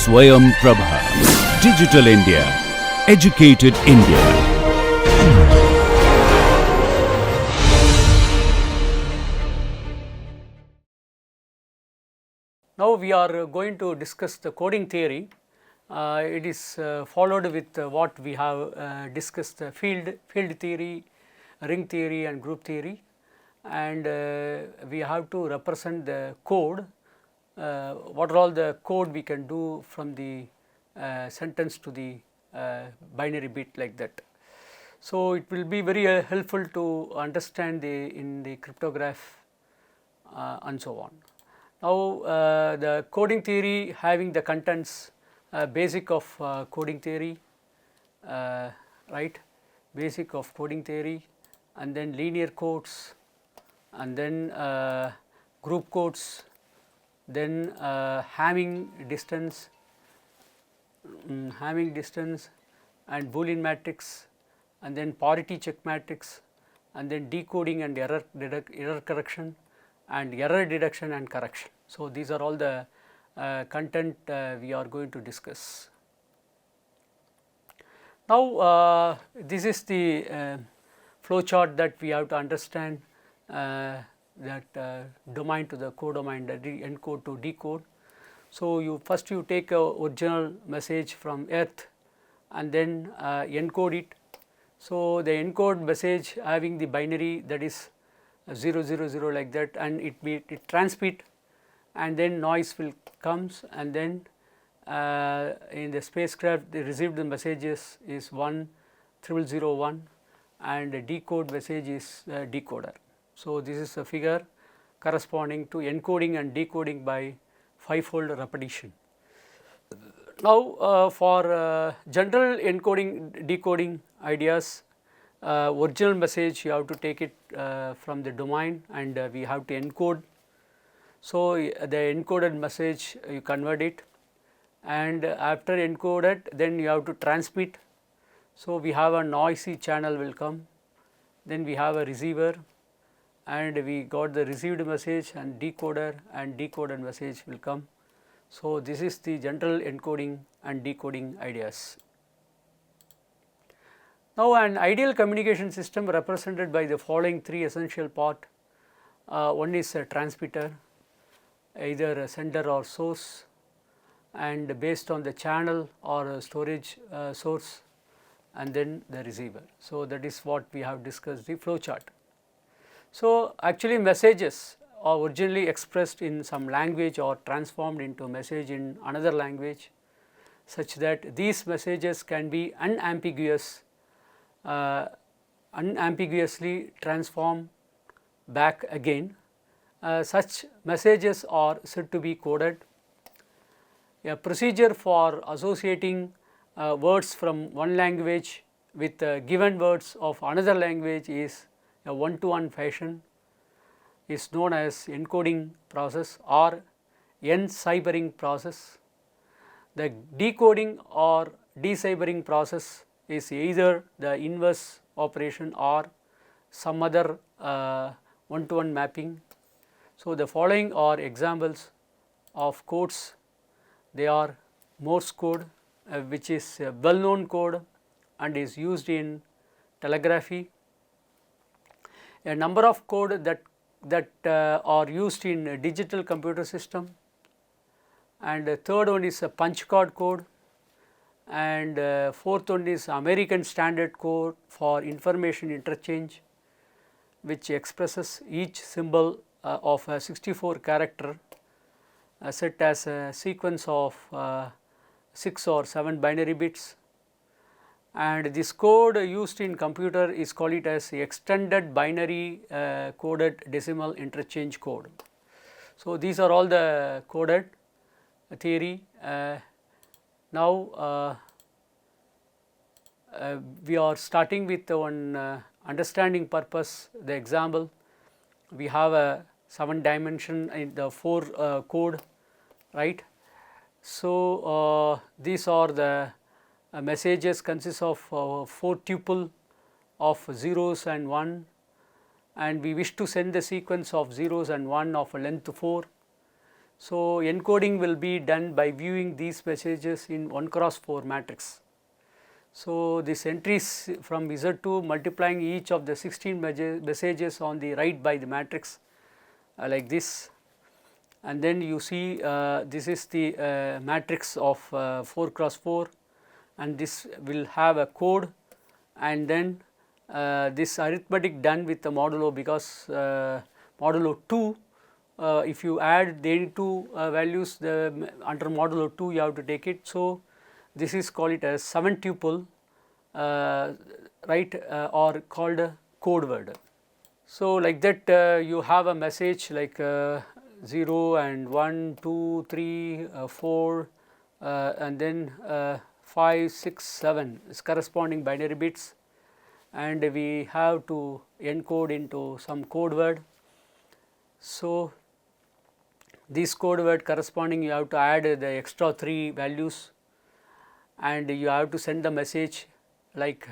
Swayam Prabha. Digital India. Educated India. Now we are going to discuss the coding theory. It is followed with what we have discussed, field theory, ring theory and group theory, and we have to represent the code, what are all the code we can do from the sentence to the binary bit, like that. So it will be very helpful to understand in the cryptograph and so on. Now the coding theory having the contents, basic of coding theory, right, basic of coding theory, and then linear codes, and then group codes, then Hamming distance, and Boolean matrix, and then parity check matrix, and then decoding and error correction, and error detection and correction. So these are all the content we are going to discuss. Now this is the flow chart that we have to understand, that domain to the codomain, the encode to decode. So you first take a original message from earth and then encode it. So the encode message having the binary, that is 000, like that, and it transmit, and then noise will comes, and then in the spacecraft they received the messages is 10001, and the decode message is decoder. So this is a figure corresponding to encoding and decoding by 5-fold repetition. Now for general encoding decoding ideas, original message you have to take it from the domain, and we have to encode. So the encoded message you convert it, and after encoded then you have to transmit. So we have a noisy channel will come, then we have a receiver, and we got the received message, and decoder and decoded message will come. So this is the general encoding and decoding ideas. Now an ideal communication system represented by the following three essential part. One is a transmitter, either a sender or source, and based on the channel or a storage source, and then the receiver. So that is what we have discussed, the flow chart. So actually messages are originally expressed in some language or transformed into message in another language, such that these messages can be unambiguously transformed back again. Such messages are said to be coded. A procedure for associating words from one language with given words of another language is a one-to-one fashion, is known as encoding process or enciphering process. The decoding or deciphering process is either the inverse operation or some other one-to-one mapping. So the following are examples of codes. They are Morse code, which is a well-known code and is used in telegraphy. A number of code that are used in digital computer system, and the third one is a punch card code, and fourth one is American Standard Code for information interchange, which expresses each symbol of a 64 character set as a sequence of 6 or 7 binary bits, and this code used in computer is called it as extended binary coded decimal interchange code. So these are all the coded theory. Now we are starting with one understanding purpose, the example. We have a 7 dimension in the 4 code, right. So these are the messages consist of 4 tuple of zeros and 1, and we wish to send the sequence of zeros and 1 of a length 4. So, encoding will be done by viewing these messages in 1×4 matrix. So, these entries from Z2 multiplying each of the 16 messages on the right by the matrix like this, and then you see this is the matrix of 4×4, and this will have a code, and then this arithmetic done with the modulo, because modulo 2, if you add the two values, the under modulo 2 you have to take it. So, this is called it as 7 tuple right, or called a code word. So, like that you have a message like 0 and 1, 2, 3, 4 and then 5, 6, 7 is corresponding binary bits, and we have to encode into some code word. So, this code word corresponding you have to add the extra 3 values, and you have to send the message like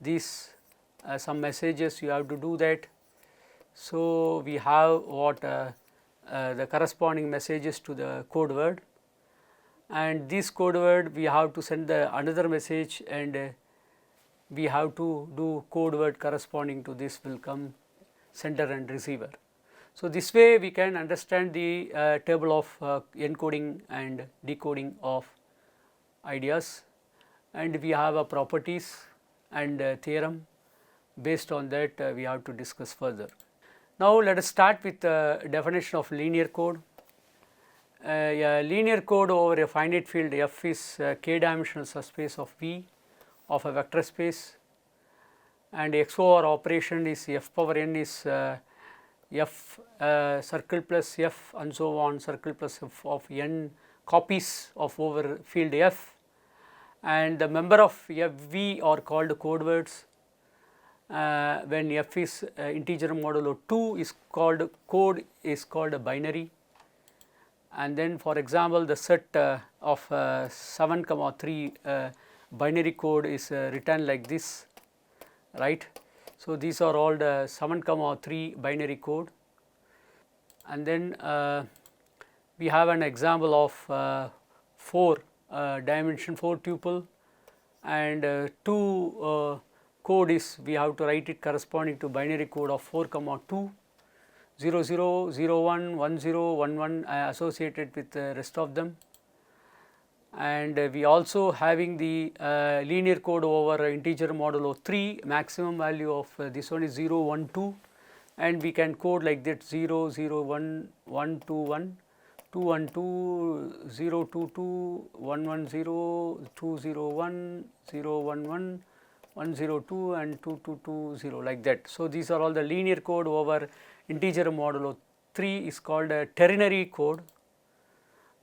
these some messages you have to do that. So, we have what the corresponding messages to the code word, and this code word we have to send the another message, and we have to do code word corresponding to this will come sender and receiver. So, this way we can understand the table of encoding and decoding of ideas, and we have a properties and theorem. Based on that we have to discuss further. Now, let us start with the definition of linear code. A linear code over a finite field F is a k dimensional subspace of V of a vector space, and XOR operation is F power n is F circle plus F and so on, circle plus F of n copies of over field F, and the member of FV are called code words. When F is integer modulo 2 is called code is called a binary, and then for example, the set of 7, 3 binary code is written like this, right. So, these are all the 7, 3 binary code, and then we have an example of 4 dimension 4 tuple, and 2 code is we have to write it corresponding to binary code of 4, 2, 0, 0, 0, 1, 1, 0, 1, 1 associated with the rest of them, and we also having the linear code over integer modulo 3, maximum value of this one is 0, 1, 2, and we can code like that 0, 0, 1, 1, 2, 1, 2, 1, 2, 0, 2, 2, 1, 1, 0, 2, 0, 1, 0, 1, 1, 1, 0, 2 and 2, 2, 2, 0 like that. So, these are all the linear code over integer modulo 3 is called a ternary code.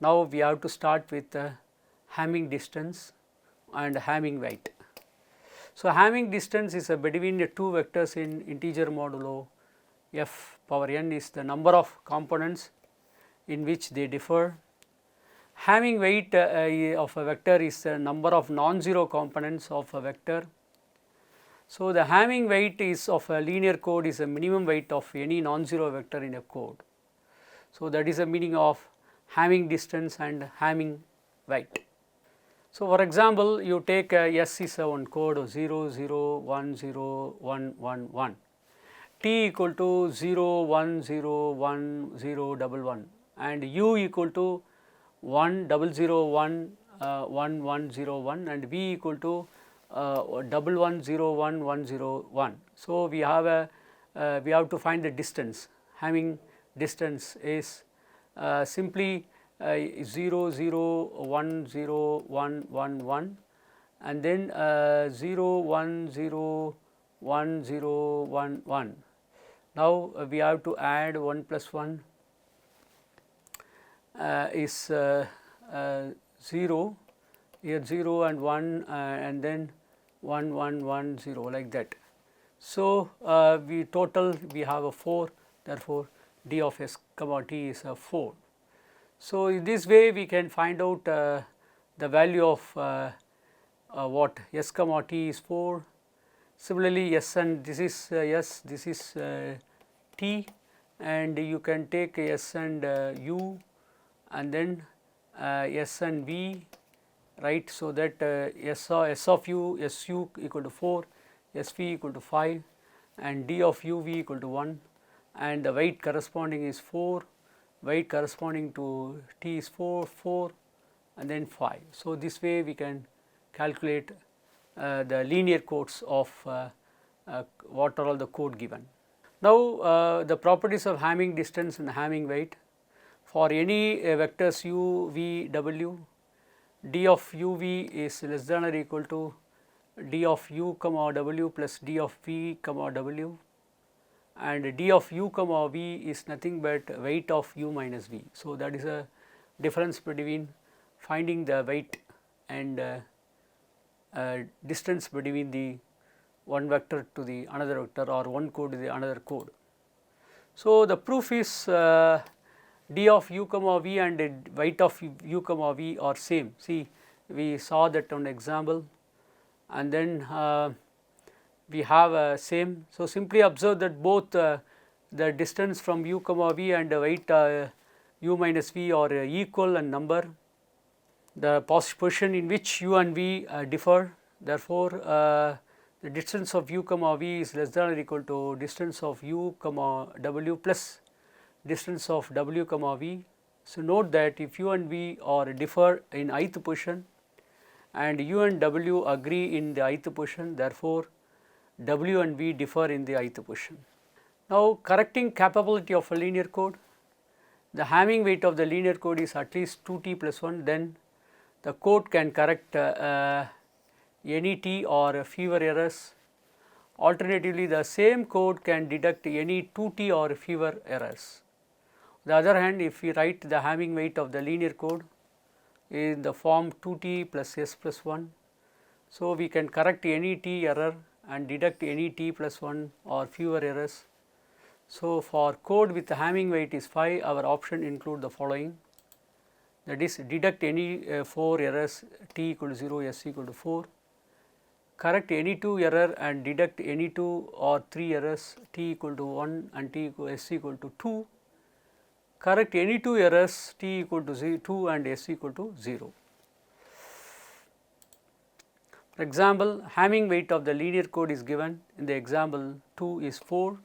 Now, we have to start with Hamming distance and Hamming weight. So, Hamming distance is between the two vectors in integer modulo F power n is the number of components in which they differ. Hamming weight of a vector is the number of non-zero components of a vector. So, the Hamming weight is of a linear code is a minimum weight of any non-zero vector in a code. So, that is the meaning of Hamming distance and Hamming weight. So, for example, you take S is a one code 0, 0, 1, 0, 1, 1, 1, T equal to 0, 1, 0, 1, 0, 1, 1, and U equal to 1, 0, 0, 1, 1, 1, 0, 1, and V equal to 1, 1, 0, 1, 1, 0, 1. So, we have to find the distance. Hamming distance is simply 0, 0, 1, 0, 1, 1, 1, and then 0, 1, 0, 1, 0, 1, 1. Now, we have to add 1 plus 1 is 0, here 0 and 1 and then 1, 1, 1, 0 like that. So, we total we have a 4, therefore, d of s comma t is a 4. So, in this way we can find out the value of what s comma t is 4. Similarly, s and this is s, this is t, and you can take s and u, and then S and V, right. So, that S of u SU equal to 4, SV equal to 5 and D of UV equal to 1, and the weight corresponding is 4, weight corresponding to T is 4 and then 5. So, this way we can calculate the linear codes of what are all the code given. Now, the properties of Hamming distance and Hamming weight for any vectors u, v, w, d of u v is less than or equal to d of u comma w plus d of v comma w, and d of u comma v is nothing but weight of u minus v. So, that is a difference between finding the weight and distance between the one vector to the another vector or one code to the another code. So, the proof is d of u comma v and weight of u comma v are same. See, we saw that on example, and then we have same. So, simply observe that both the distance from u comma v and the weight u minus v are equal in number. The position in which u and v differ, therefore, the distance of u comma v is less than or equal to distance of u comma w plus distance of w comma v. So, note that if u and v are differ in ith position and u and w agree in the ith position, therefore, w and v differ in the ith position. Now, correcting capability of a linear code, the Hamming weight of the linear code is at least 2t plus 1, then the code can correct any t or fewer errors. Alternatively, the same code can detect any 2t or fewer errors. On the other hand, if we write the Hamming weight of the linear code in the form 2t plus s plus 1, so we can correct any t error and detect any t plus 1 or fewer errors. So, for code with the Hamming weight is 5, our option include the following, that is detect any 4 errors t equal to 0, s equal to 4, correct any 2 error and deduct any 2 or 3 errors t equal to 1 and t equal s equal to 2, correct any 2 errors t equal to 2 and s equal to 0. For example, Hamming weight of the linear code is given in the example 2 is 4.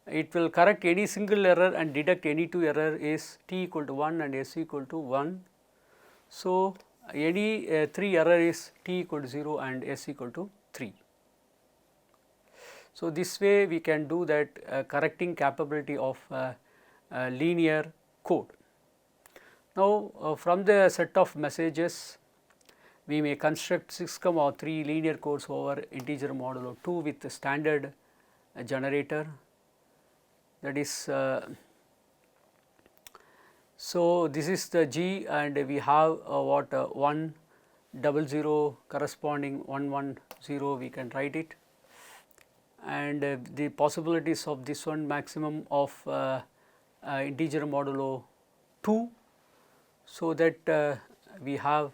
It will correct any single error and deduct any 2 error is t equal to 1 and s equal to 1. So, any 3 error is t equal to 0 and s equal to 3. So, this way we can do that correcting capability of linear code. Now, from the set of messages, we may construct 6,3 linear codes over integer modulo 2 with the standard generator, that is so this is the G, and we have what 1 0 0 corresponding 1 1 0, we can write it, and the possibilities of this one maximum of integer modulo 2. So, that we have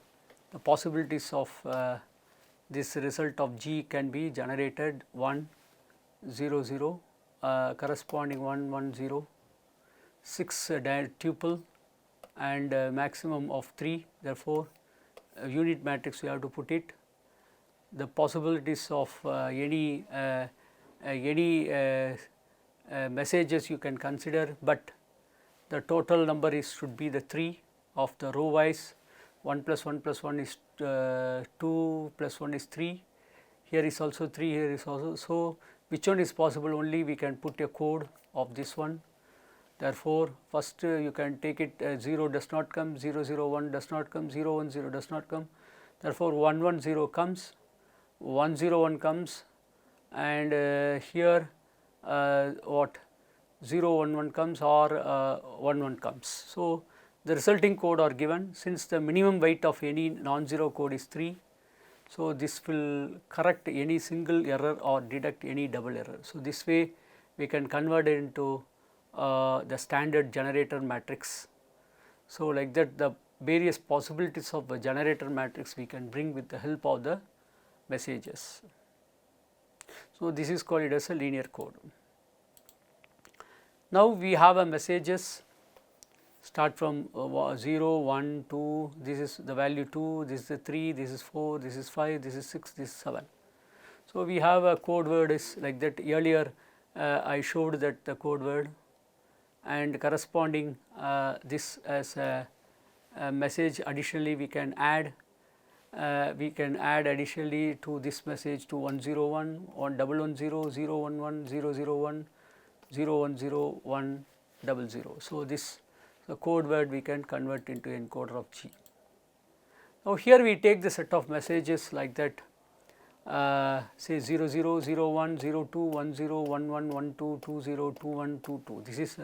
the possibilities of this result of G can be generated 1 0 0 corresponding 1 1 0, 6 tuple and maximum of 3. Therefore, unit matrix we have to put it. The possibilities of any messages you can consider, but the total number is should be the 3 of the row wise. 1 plus 1 plus 1 is 2 plus 1 is 3, here is also 3, here is also. So, which one is possible, only we can put a code of this one. Therefore, first you can take it 0 does not come, 0 0 1 does not come, 0 1 0 does not come. Therefore, 1 1 0 comes, 1 0 1 comes, and here what 0 1 1 comes or 1 1 comes. So, the resulting code are given. Since the minimum weight of any non-zero code is 3, so this will correct any single error or deduct any double error. So, this way we can convert it into the standard generator matrix. So, like that the various possibilities of the generator matrix we can bring with the help of the messages. So, this is called it as a linear code. Now, we have a messages start from 0, 1, 2, this is the value 2, this is the 3, this is 4, this is 5, this is 6, this is 7. So, we have a code word is like that. Earlier I showed that the code word, and corresponding this as a message. Additionally, we can add additionally to this message to 101, 1110, 011, 001, 0101, 00. So, this the code word we can convert into encoder of G. Now, here we take the set of messages like that, say 00, 01, 02, 10, 11, 12, 20, 21, 22. This is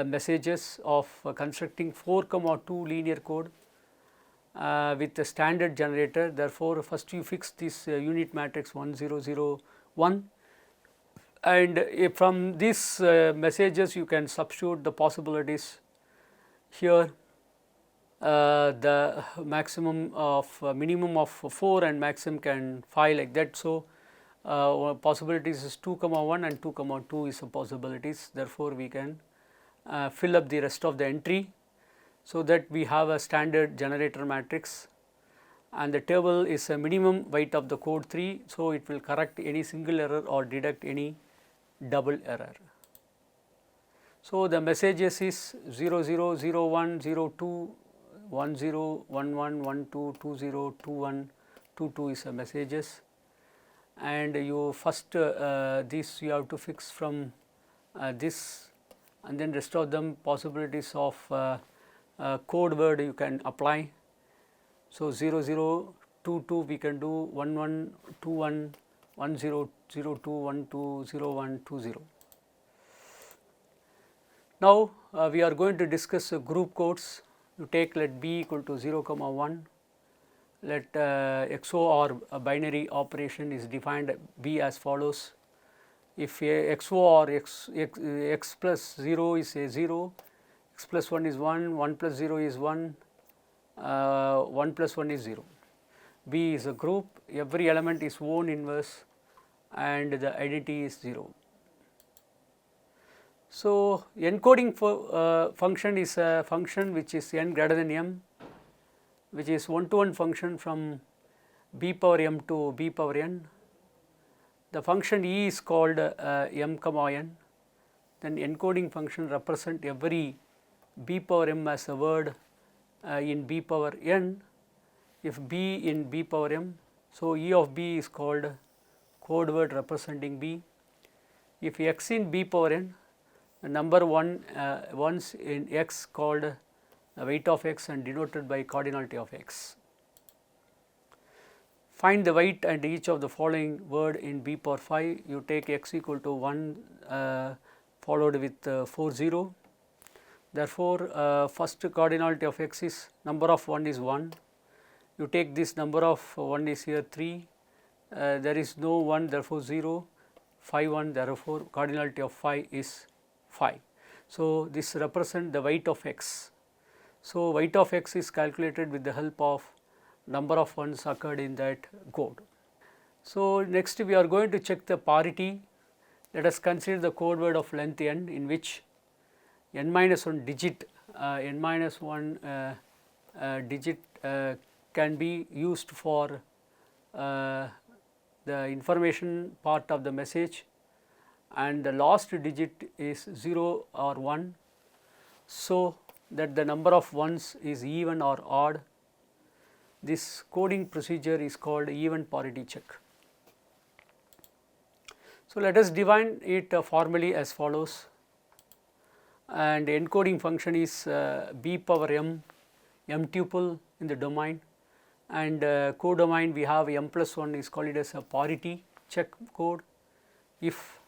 messages of constructing 4,2 linear code with the standard generator. Therefore, first you fix this unit matrix 1001, and from these messages you can substitute the possibilities. Here the maximum of minimum of 4 and maximum can 5 like that. So, possibilities is 2,1 and 2,2 is the possibilities. Therefore, we can fill up the rest of the entry, so that we have a standard generator matrix, and the table is a minimum weight of the code 3. So, it will correct any single error or deduct any double error. So, the messages is 00, 01, 02, 10, 11, 12, 20, 21, 22 is the messages, and you first this you have to fix from this, and then rest of them possibilities of code word you can apply. So, 0022 we can do 1121, 1002, 120120. Now, we are going to discuss group codes. You take let b equal to 0, 1, let XOR binary operation is defined b as follows. If XOR x plus 0 is a 0, x plus 1 is 1, 1 plus 0 is 1, 1 plus 1 is 0. B is a group, every element is own inverse and the identity is 0. So, encoding function is a function which is n greater than m, which is one-to-one function from b power m to b power n. The function e is called m comma n. Then encoding function represent every b power m as a word in b power n, if b in b power m. So, e of b is called code word representing b. If x in b power n, the number ones in x called the weight of x and denoted by cardinality of x. Find the weight and each of the following word in b power 5. You take x equal to 1 followed with 4 0. Therefore, first cardinality of x is number of 1 is 1. You take this number of 1 is here 3. There is no 1, therefore 0, 5 1, therefore cardinality of 5 is 5. So, this represent the weight of x. So, weight of x is calculated with the help of number of ones occurred in that code. So, next we are going to check the parity. Let us consider the code word of length n, in which n minus 1 digit digit can be used for the information part of the message, and the last digit is 0 or 1, so that the number of ones is even or odd. This coding procedure is called even parity check. So, let us define it formally as follows, and encoding function is b power m tuple in the domain, and codomain we have m plus 1 is called it as a parity check code. If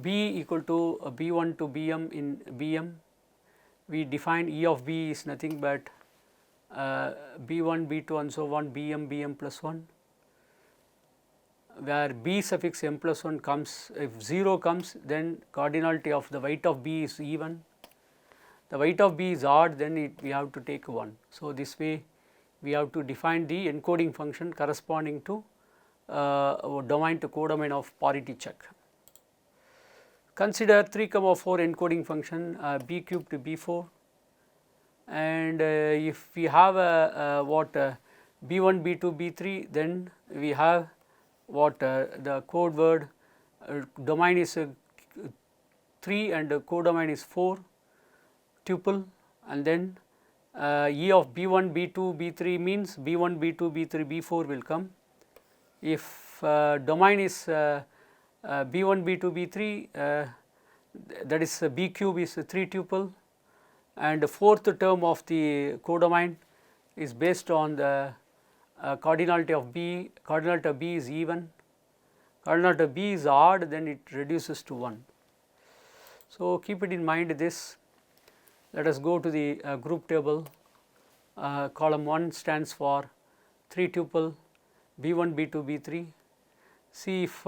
b equal to b1 to bm in bm, we define e of b is nothing but b1, b2 and so on, bm plus 1, where b suffix m plus 1 comes. If 0 comes, then cardinality of the weight of b is even. The weight of b is odd, then we have to take 1. So, this way we have to define the encoding function corresponding to domain to codomain of parity check. Consider 3, 4 encoding function b cube to b4. and if we have a what B1, B2, B3, then we have what the code word domain is 3 and codomain is 4 tuple, and then E of B1, B2, B3 means B1, B2, B3, B4 will come. If domain is B1, B2, B3, that is B cube is 3 tuple, and the fourth term of the codomain is based on the cardinality of B. Cardinality of B is even, cardinality of B is odd, then it reduces to 1. So, keep it in mind this. Let us go to the group table. Column 1 stands for 3 tuple B1, B2, B3. See, if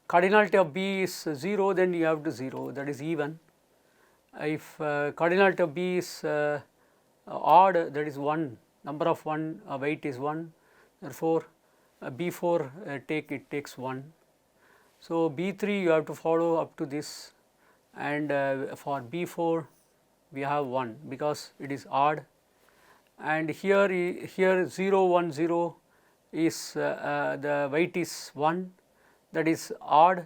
cardinality of B is 0, then you have to 0, that is even. If cardinality of B is odd, that is 1, number of 1, weight is 1, therefore B4 takes 1. So, B3 you have to follow up to this, and for B4 we have 1 because it is odd, and here 0 1 0 is the weight is 1, that is odd,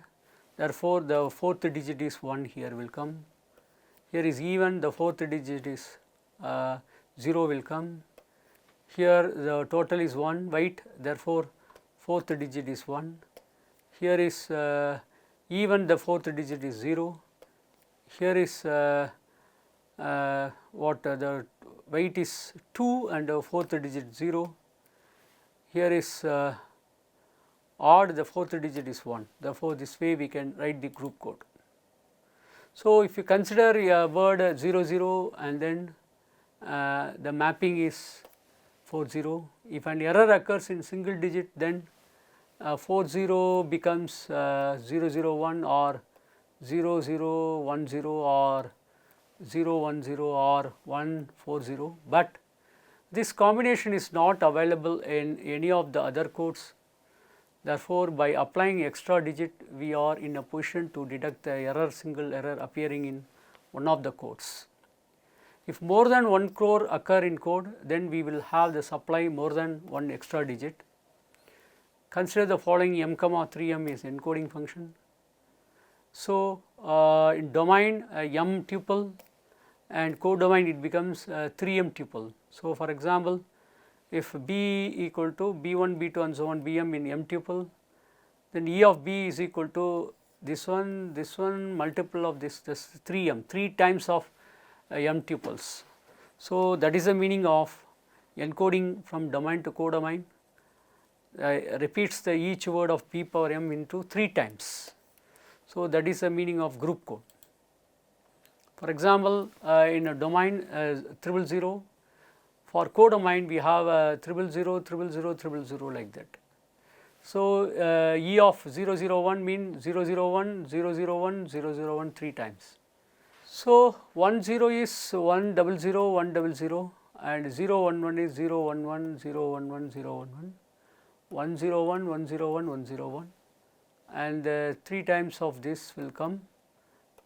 therefore the fourth digit is 1 here will come. Here is even, the fourth digit is 0 will come. Here the total is 1 weight, therefore fourth digit is 1. Here is even, the fourth digit is 0. Here is what the weight is 2 and the fourth digit 0. Here is odd, the fourth digit is 1. Therefore, this way we can write the group code. So, if you consider a word 0 0 and then the mapping is 4 0, if an error occurs in single digit, then 4 0 becomes 0 0 1 or 0 0 1 0 or 0 1 0 or 1 4 0, but this combination is not available in any of the other codes. Therefore, by applying extra digit, we are in a position to detect the error, single error appearing in one of the codes. If more than 1 crore occur in code, then we will have the supply more than 1 extra digit. Consider the following: m comma 3m is encoding function. So, in domain m tuple, and codomain it becomes 3m tuple. So, for example, if B equal to B1, B2 and so on Bm in m tuple, then E of B is equal to this one multiple of this 3m, 3 times of m tuples. So, that is the meaning of encoding from domain to codomain. Repeats the each word of p power m into 3 times. So, that is the meaning of group code. For example, in a domain 000, for codomain we have 000, 000, 000 like that. So, E of 001 means 001, 001, 001 3 times. So, 10 is 100, 100, and 011 is 011, 011, 011, 101, 101, 101, and 3 times of this will come,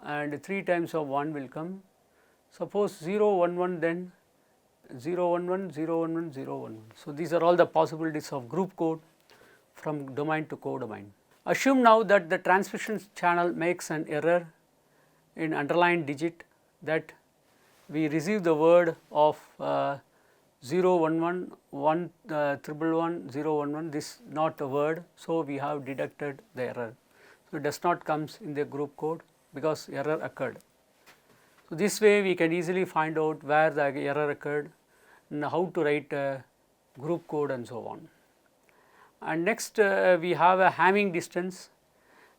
and 3 times of 1 will come. Suppose 011, then 011, 011, 011. So, these are all the possibilities of group code from domain to codomain. Assume now that the transmission channel makes an error in underlined digit, that we receive the word of 011, 111, 011, this not a word. So, we have deducted the error. So, it does not comes in the group code because error occurred. So, this way we can easily find out where the error occurred and how to write a group code and so on. And next we have a Hamming distance.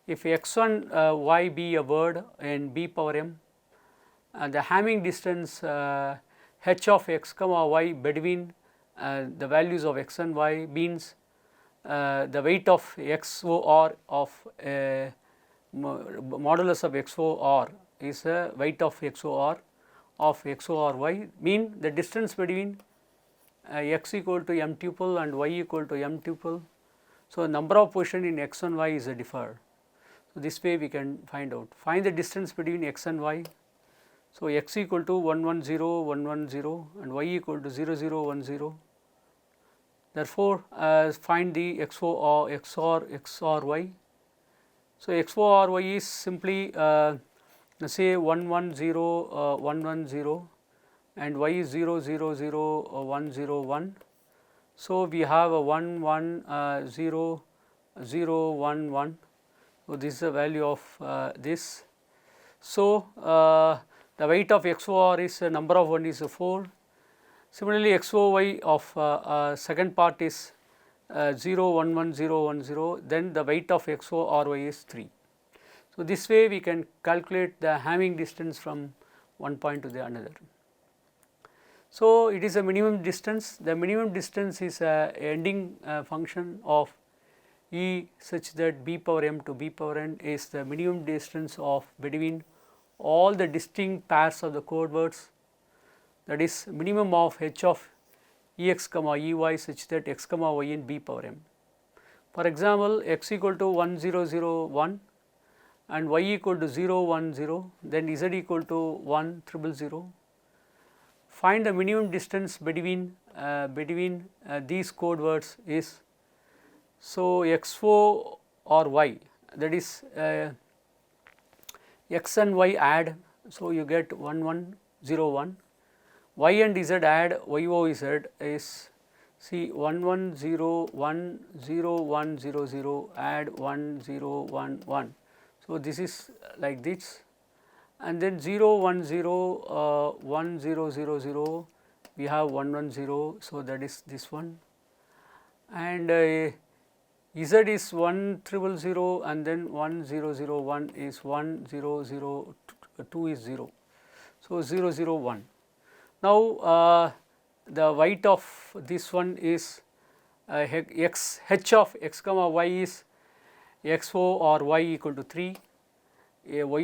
If x1 y be a word in b power m, the Hamming distance h of x comma y between the values of x and y means the weight of XOR of modulus of XOR is a weight of XOR y, mean the distance between x equal to m tuple and y equal to m tuple. So, number of position in x and y is differ. So, this way we can find out. Find the distance between x and y. So, x equal to 110 110 and y equal to 0010. Therefore, find the XOR y. So, XOR y is simply say 110 110 and y is 000101. So, we have a 110 So, this is the value of this. So, the weight of XOR is number of 1 is 4. Similarly, XOY of second part is 011010, then the weight of XORY is 3. So, this way we can calculate the Hamming distance from one point to the another. So, it is a minimum distance. The minimum distance is a ending function of E such that b power m to b power n is the minimum distance of between all the distinct pairs of the code words, that is minimum of h of Ex comma Ey such that x comma y in b power m. For example, x equal to 1001 and y equal to 010, then z equal to 1000. Find the minimum distance between these code words is, so xo or y, that is x and y add, so you get 1101, y and z add, yoz is, see 11010100 add 1011. So, this is like this, and then 0101000 we have 110, so that is this one, and z is 1000 and then 1001 is 1002 is 0. So, 001. Now, the weight of this one is h of x comma y is xo or y equal to 3, y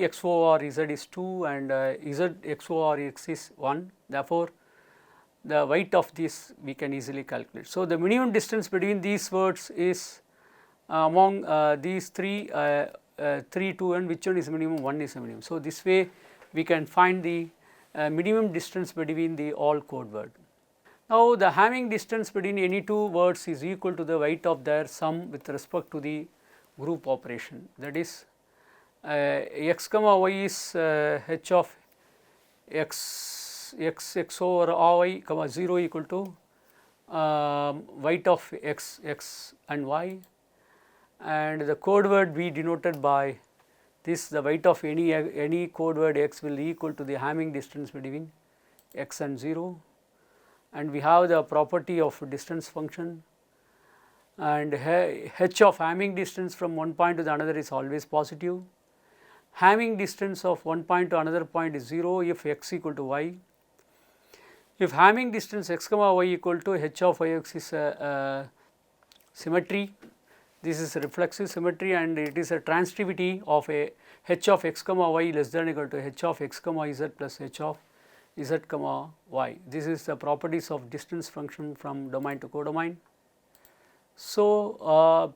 xo or z is 2 and z xo or x is 1. Therefore, the weight of this we can easily calculate. So, the minimum distance between these words is among these 3, 2 and which one is minimum? 1 is the minimum. So, this way we can find the minimum distance between the all code word. Now, the Hamming distance between any two words is equal to the weight of their sum with respect to the group operation, that is x comma y is h of x over y comma 0 equal to weight of x and y, and the code word we denoted by this, the weight of any code word x will equal to the Hamming distance between x and 0, and we have the property of distance function, and h of Hamming distance from one point to the another is always positive. Hamming distance of one point to another point is 0 if x equal to y. If Hamming distance x comma y equal to h of yx is a symmetry, this is a reflexive symmetry and it is a transitivity of a h of x comma y less than or equal to h of x comma z plus h of z comma y. This is the properties of distance function from domain to codomain. So,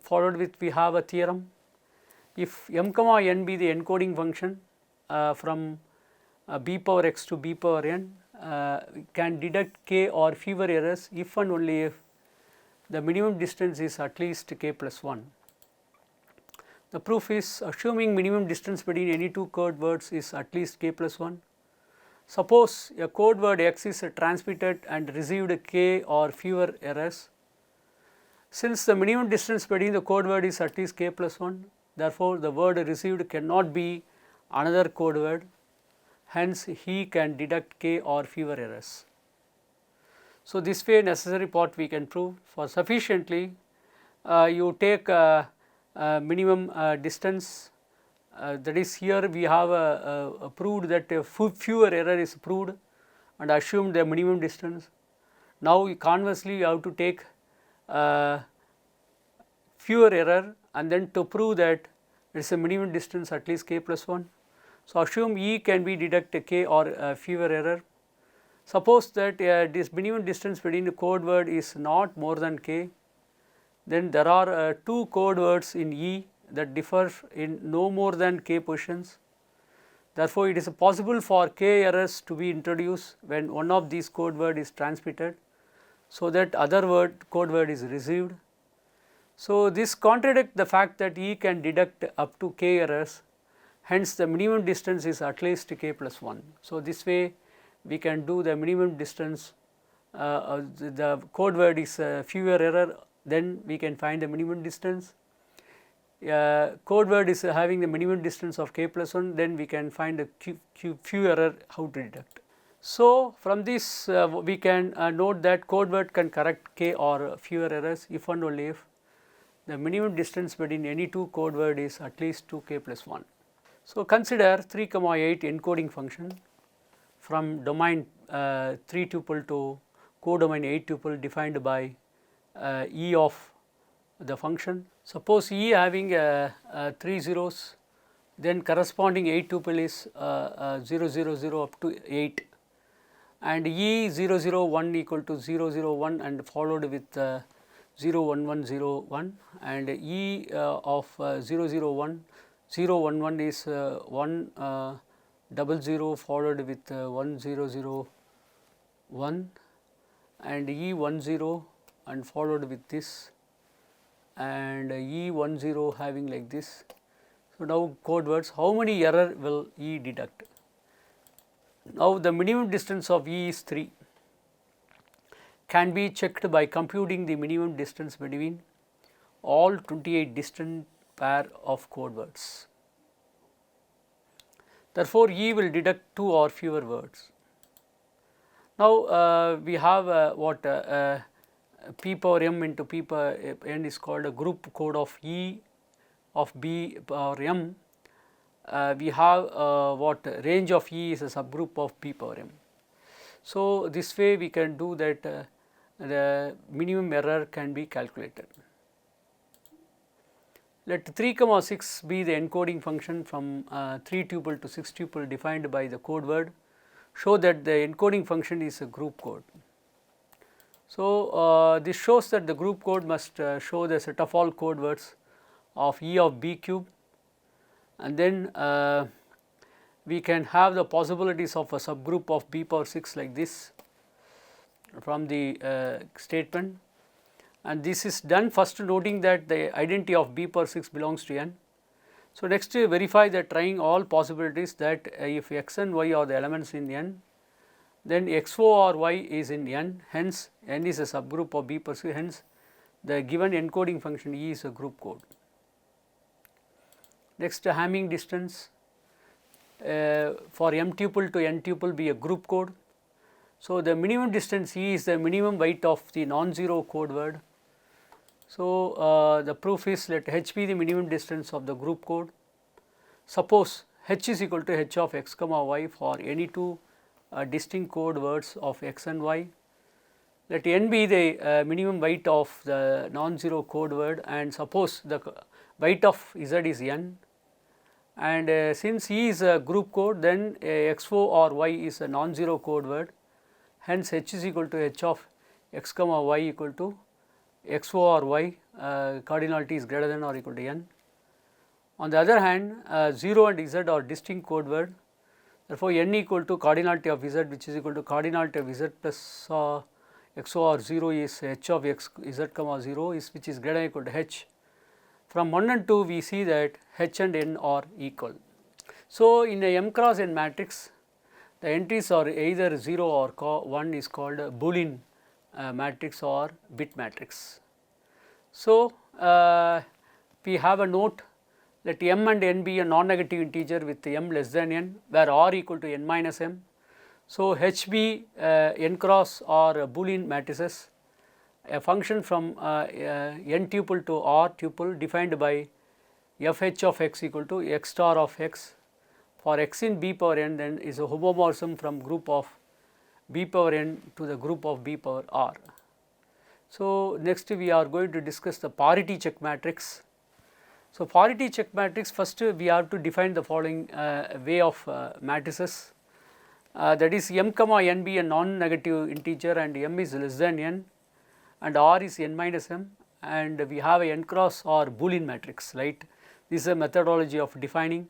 followed with we have a theorem. If m comma n be the encoding function from b power x to b power n, can deduct k or fewer errors if and only if the minimum distance is at least k plus 1. The proof is, assuming minimum distance between any two code words is at least k plus 1. Suppose a code word x is transmitted and received k or fewer errors. Since the minimum distance between the code word is at least k plus 1, therefore, the word received cannot be another code word, hence he can deduct k or fewer errors. So, this way necessary part we can prove. For sufficiently you take minimum distance, that is here we have proved that fewer error is proved and assumed the minimum distance. Now, conversely you have to take fewer error and then to prove that it is a minimum distance at least k plus 1. So, assume E can be deduct k or fewer error. Suppose that this minimum distance between the code word is not more than k, then there are two code words in E that differ in no more than k positions. Therefore, it is possible for k errors to be introduced when one of these code word is transmitted, so that other code word is received. So, this contradicts the fact that E can deduct up to k errors, hence the minimum distance is at least k plus 1. So, this way we can do the minimum distance, the code word is fewer error, then we can find the minimum distance. Code word is having the minimum distance of k plus 1, then we can find the few error how to deduct. So, from this we can note that code word can correct k or fewer errors if and only if the minimum distance between any two code word is at least 2k plus 1. So, consider 3,8 encoding function from domain 3 tuple to codomain 8 tuple defined by E of the function. Suppose E having 3 zeros, then corresponding 8 tuple is 0 0 0 up to 8, and E 0 0 1 equal to 0 0 1 and followed with 0 1 1 0 1, and E of 0 0 1 0 1 1 is 1 00 followed with 1 0 0 1, and E 1 0 and followed with this, and E 1 0 having like this. So, now code words, how many error will E deduct? Now, the minimum distance of E is 3, can be checked by computing the minimum distance between all 28 distant pair of code words. Therefore, E will deduct 2 or fewer words. Now, we have what p power m into p power n is called a group code of E of b power m. We have what range of E is a subgroup of p power m. So, this way we can do that the minimum error can be calculated. Let 3, 6 be the encoding function from 3 tuple to 6 tuple defined by the code word. Show that the encoding function is a group code. So, this shows that the group code must show the set of all code words of E of b cube, and then we can have the possibilities of a subgroup of b power 6 like this from the statement, and this is done first noting that the identity of b power 6 belongs to n. So, next verify that trying all possibilities that if x and y are the elements in n, then x o or y is in n, hence n is a subgroup of b power 6, hence the given encoding function E is a group code. Next, Hamming distance for m tuple to n tuple be a group code. So, the minimum distance E is the minimum weight of the non-zero code word. So, the proof is let h be the minimum distance of the group code. Suppose h is equal to h of x comma y for any two distinct code words of x and y. Let n be the minimum weight of the non-zero code word, and suppose the weight of z is n, and since E is a group code, then x o or y is a non-zero code word, hence h is equal to h of x comma y equal to x o or y, cardinality is greater than or equal to n. On the other hand, 0 and z are distinct code word, therefore, n equal to cardinality of z, which is equal to cardinality of z plus x o or 0 is h of x z comma 0 is, which is greater than or equal to h. From 1 and 2 we see that h and n are equal. So, in a m cross n matrix, the entries are either 0 or 1 is called a Boolean matrix or bit matrix. So, we have a note, let m and n be a non-negative integer with m less than n, where r equal to n minus m. So, h be n cross or Boolean matrices, a function from n tuple to r tuple defined by f h of x equal to x star of x. For x in b power n, then is a homomorphism from group of b power n to the group of b power r. So, next we are going to discuss the parity check matrix. So, parity check matrix, first we have to define the following way of matrices, that is m comma n be a non-negative integer and m is less than n and r is n minus m, and we have a n cross or Boolean matrix, right. This is a methodology of defining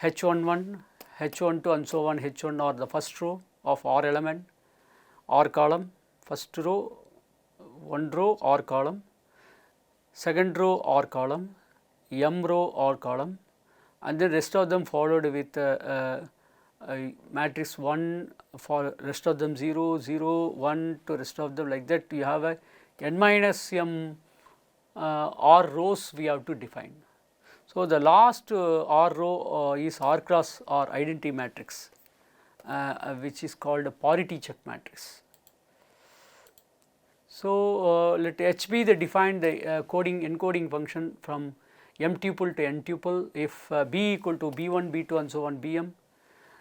h11, H12 and so on. H1 are the first row of R element, R column, first row, one row R column, second row R column, M row R column, and then rest of them followed with matrix 1 for rest of them 0, 0, 1 to rest of them, like that you have a n minus m R rows we have to define. So, the last R row is R cross R identity matrix, which is called a parity check matrix. So, let H be the defined the encoding function from m tuple to n tuple if B equal to B1, B2 and so on Bm.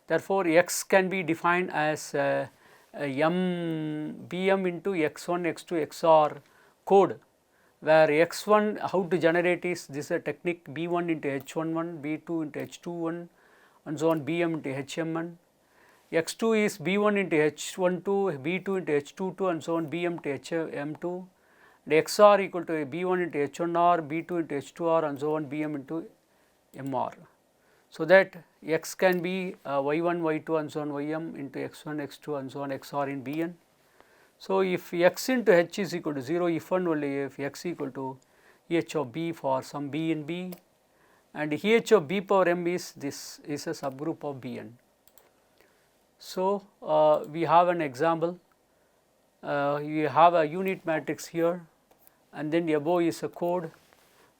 Therefore, X can be defined as m Bm into x1, x2, xr code, where x1 how to generate is this a technique B1 into H11, B2 into H21 and so on Bm into Hm1. X2 is B1 into H12, B2 into H22 and so on Bm to Hm2. And XR equal to B1 into H1R, B2 into H2R and so on Bm into Mr. So, that X can be Y1, Y2 and so on Ym into X1, X2 and so on XR in Bn. So, if X into H is equal to 0, if and only if X equal to EH of B for some B in B, and EH of B power m is this is a subgroup of Bn. So, we have an example, you have a unit matrix here and then above is a code,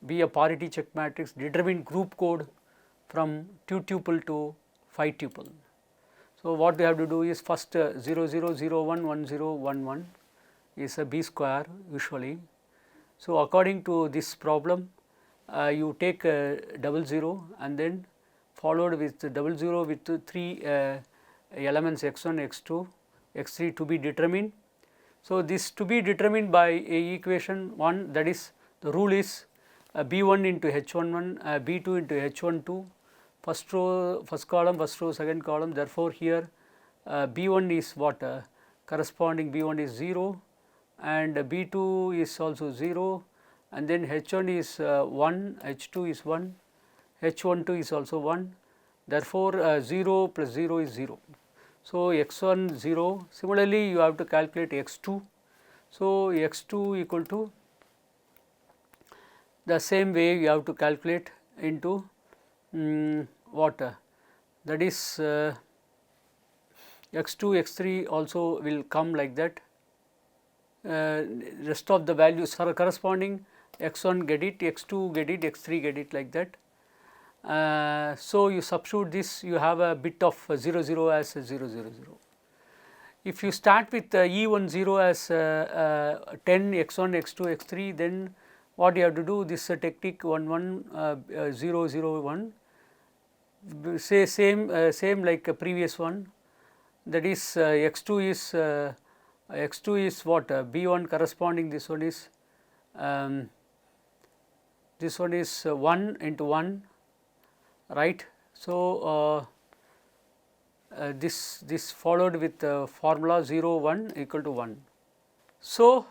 be a parity check matrix, determine group code from 2 tuple to 5 tuple. So, what we have to do is first 0 0 0 1 1 0 1 1 is a B square usually. So, according to this problem you take a 00 and then followed with 00 with 3 elements x1, x2, x3 to be determined. So, this to be determined by a equation 1, that is the rule is B1 into H11, B2 into H12, first row, first column, first row, second column. Therefore, here B1 is what corresponding B1 is 0 and B2 is also 0 and then H1 is 1, H2 is 1, H12 is also 1. Therefore, 0 plus 0 is 0. So, x1 0, similarly you have to calculate x2. So, x2 equal to the same way you have to calculate into what that is x2, x3 also will come like that, rest of the values are corresponding, x1 get it, x2 get it, x3 get it, like that. So, you substitute this, you have a bit of 0 0 as 0 0 0. If you start with E10 as 10 x1, x2, x3, then what you have to do, this technique 1 1 0 0 1, say same like a previous one, that is x2 is what B1 corresponding, this one is 1 into 1, right. So, this followed with formula 0 1 equal to 1. So,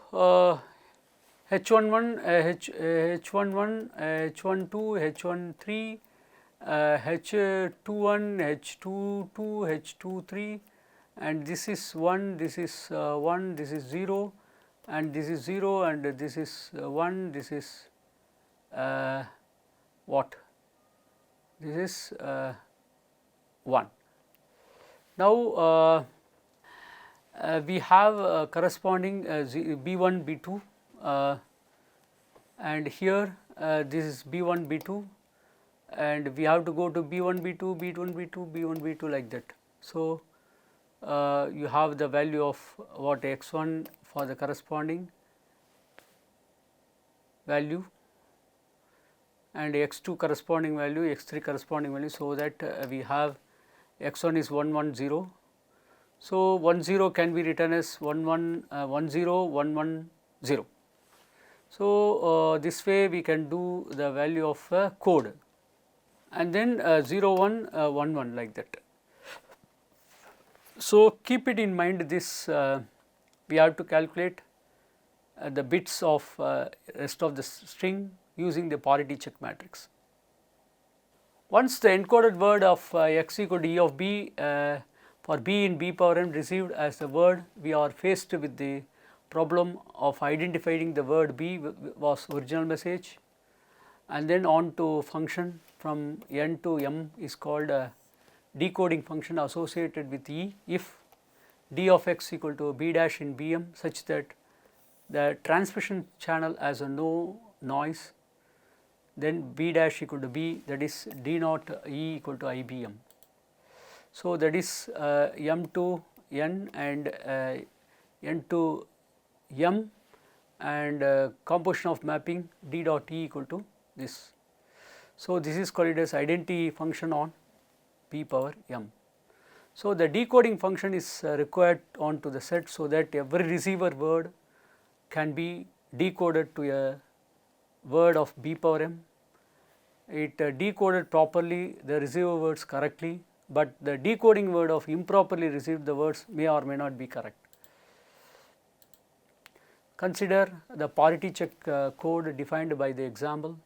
H11, H11, H12, H13, H21, H22, H23, and this is 1, this is 1, this is 0 and this is 0 and this is 1, this is what? This is 1. Now, we have corresponding B1, B2 and here this is B1, B2 and we have to go to B1, B2, B1, B2, B1, B2 like that. So, you have the value of what x1 for the corresponding value and x2 corresponding value, x3 corresponding value. So, that we have x1 is 1 1 0. So, 1 0 can be written as 1 1 1 0 1 1 0. So, this way we can do the value of code and then 0 1 1 1 like that. So, keep it in mind this we have to calculate the bits of rest of the string using the parity check matrix. Once the encoded word of x equal to E of b for b in b power n received as the word, we are faced with the problem of identifying the word b was original message, and then on to function from n to m is called a decoding function associated with E if d of x equal to b dash in bm such that the transmission channel has a no noise, then b dash equal to b, that is d naught E equal to IBM. So, that is m to n and n to m and composition of mapping d dot E equal to this. So, this is called as identity function on b power m. So, the decoding function is required onto the set, so that every receiver word can be decoded to a word of b power m. It decoded properly the receiver words correctly, but the decoding word of improperly received the words may or may not be correct. Consider the parity check code defined by the example.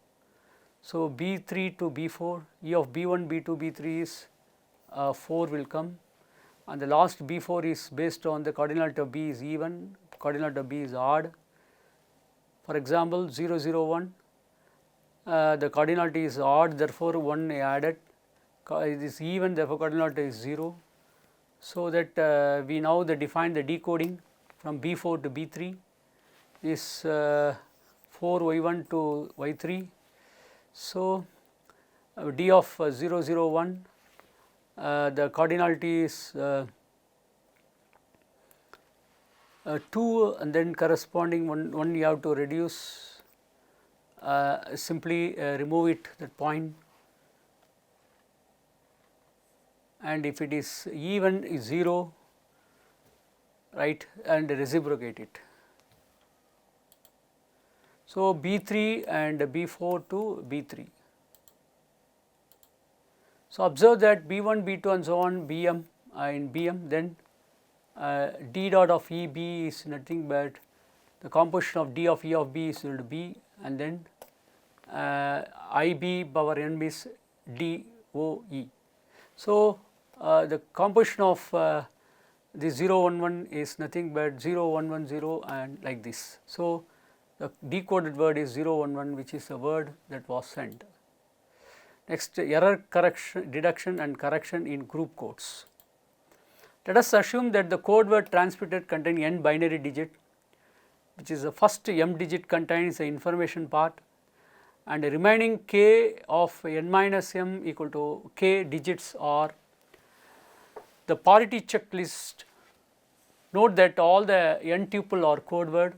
So, B3 to B4, E of B1, B2, B3 is 4 will come, and the last B4 is based on the cardinality of B is even, cardinality of B is odd. For example, 0, 0, 1, the cardinality is odd, therefore 1 added, it is even, therefore cardinality is 0. So, that we now define the decoding from B4 to B3 is 4 Y1 to Y3. So, d of 0, 0, 1, the cardinality is 2, and then corresponding one you have to reduce, simply remove it, that point, and if it is even is 0, right, and reciprocate it. So, B3 and B4 to B3. So, observe that B1, B2 and so on Bm in Bm, then d dot of EB is nothing but the composition of d of E of B is equal to B, and then IB power n is DOE. So, the composition of the 0, 1, 1 is nothing but 0, 1, 1, 0 and like this. So, the decoded word is 0, 1, 1, which is the word that was sent. Next, error correction, deduction and correction in group codes. Let us assume that the code word transmitted contains n binary digit, which is the first m digit contains the information part, and the remaining k of n minus m equal to k digits are the parity checklist. Note that all the n tuple are code word.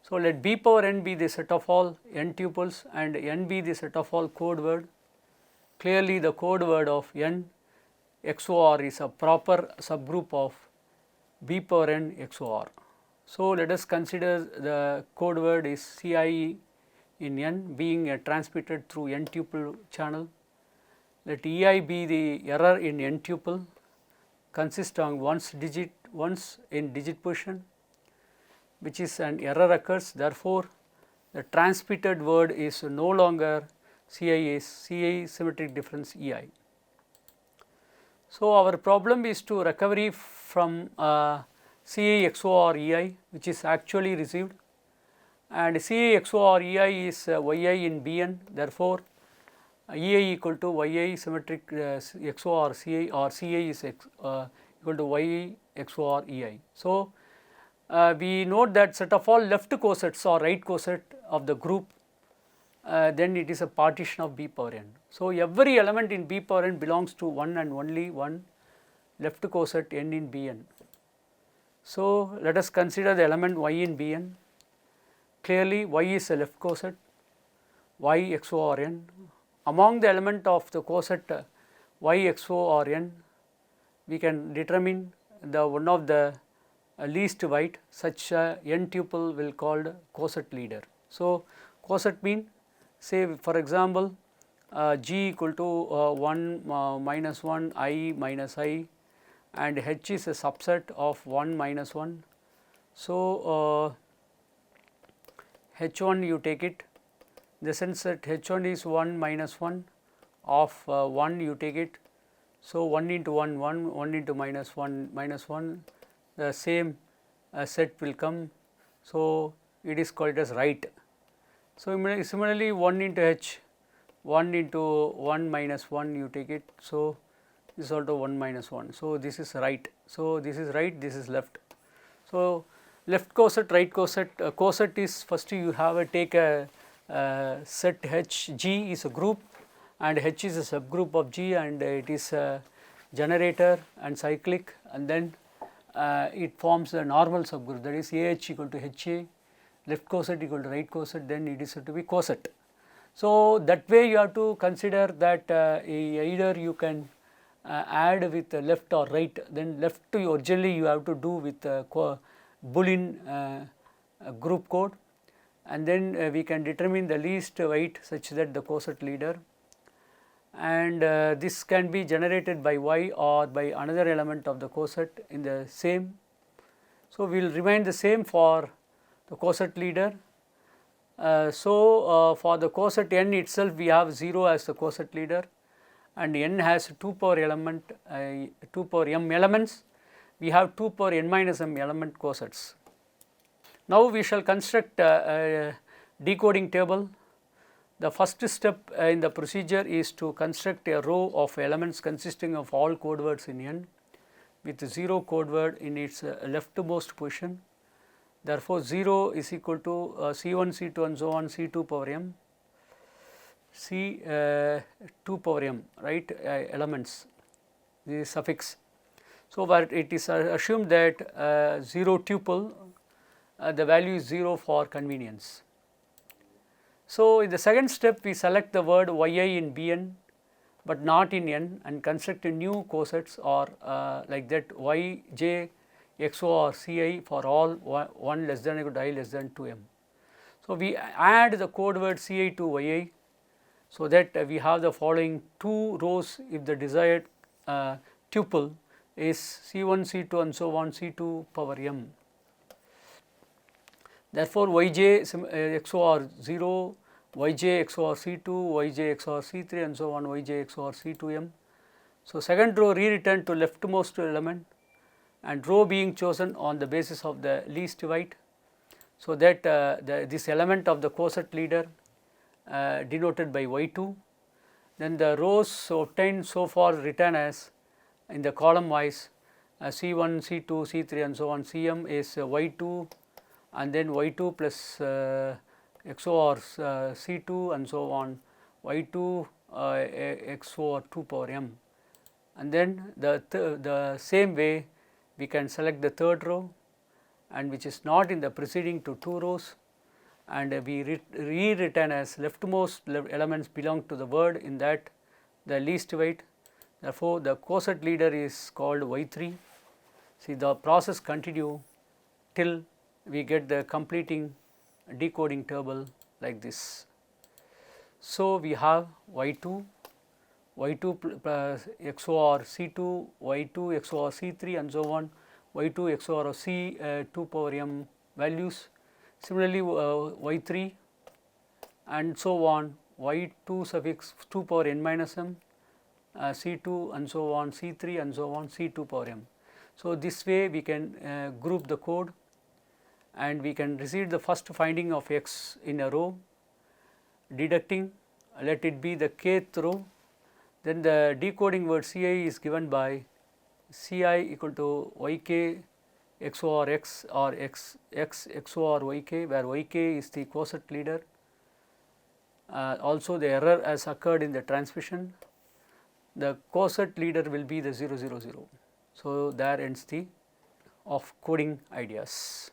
So, let b power n be the set of all n tuples and n be the set of all code word. Clearly, the code word of n XOR is a proper subgroup of b power n XOR. So, let us consider the code word is CIE in n being transmitted through n tuple channel. Let EI be the error in n tuple, consist on once in digit position, which is an error occurs. Therefore, the transmitted word is no longer CI symmetric difference EI. So, our problem is to recovery from CI XOR EI, which is actually received, and CI XOR EI is YI in Bn. Therefore, EI equal to YI symmetric XOR CI, or CI is equal to YI XOR EI. So, we note that set of all left cosets or right coset of the group, then it is a partition of b power n. So, every element in b power n belongs to one and only one left coset n in Bn. So, let us consider the element y in Bn. Clearly, y is a left coset, y XOR n. Among the element of the coset y XOR n, we can determine the one of the least white, such n tuple will called coset leader. So, coset mean, say for example, G equal to 1 minus 1, I minus I, and H is a subset of 1 minus 1. So, H1 you take it, in the sense that H1 is 1 minus 1, of 1 you take it. So, 1 into 1 1, 1 into minus 1, the same set will come. So, it is called as right. So, similarly 1 into h, 1 into 1 minus 1 you take it. So, this is also 1 minus 1. So, this is right. So, this is right, this is left. So, left coset, right coset. Coset is first you have a take a set H, G is a group and H is a subgroup of G, and it is a generator and cyclic, and then it forms a normal subgroup, that is AH equal to HA, left coset equal to right coset, then it is said to be coset. So, that way you have to consider that either you can add with left or right, then left to originally you have to do with Boolean group code, and then we can determine the least weight such that the coset leader, and this can be generated by Y or by another element of the coset in the same. So, we will remain the same for the coset leader. For the coset n itself we have 0 as the coset leader, and n has 2 power element 2 power m elements, we have 2 power n minus m element cosets. Now, we shall construct a decoding table. The first step in the procedure is to construct a row of elements consisting of all code words in n with 0 code word in its leftmost position. Therefore, 0 is equal to C1, C2 and so on, C2 power m, C2 power m, right, elements, the suffix. So, but it is assumed that 0 tuple, the value is 0 for convenience. So, in the second step we select the word yi in Bn, but not in n, and construct a new cosets or like that yj xo or ci for all 1 less than or equal to I less than 2m. So, we add the code word ci to yi, so that we have the following 2 rows if the desired tuple is C1, C2 and so on, C2 power m. Therefore, yj XOR 0, yj XOR C2, yj XOR C3 and so on, yj XOR C2m. So, second row re-returned to leftmost element, and row being chosen on the basis of the least weight. So, that this element of the coset leader denoted by y2, then the rows obtained so far written as in the column wise C1, C2, C3 and so on, Cm is y2 and then y2 plus XOR C2 and so on, y2 XOR 2 power m, and then the same way we can select the third row, and which is not in the preceding to 2 rows, and we re-return as leftmost elements belong to the word in that the least weight. Therefore, the coset leader is called y3. See, the process continue till we get the completing decoding table like this. So, we have y2 XOR C2, y2 XOR C3 and so on, y2 XOR C2 power m values. Similarly, y3 and so on, y2 suffix 2 power n minus m, C2 and so on, C3 and so on, C2 power m. So, this way we can group the code, and we can receive the first finding of x in a row, deducting let it be the kth row. Then the decoding word Ci is given by Ci equal to yk XOR x or x XOR yk, where yk is the coset leader. Also, the error has occurred in the transmission. The coset leader will be the 0 0 0. So, there ends the of coding ideas.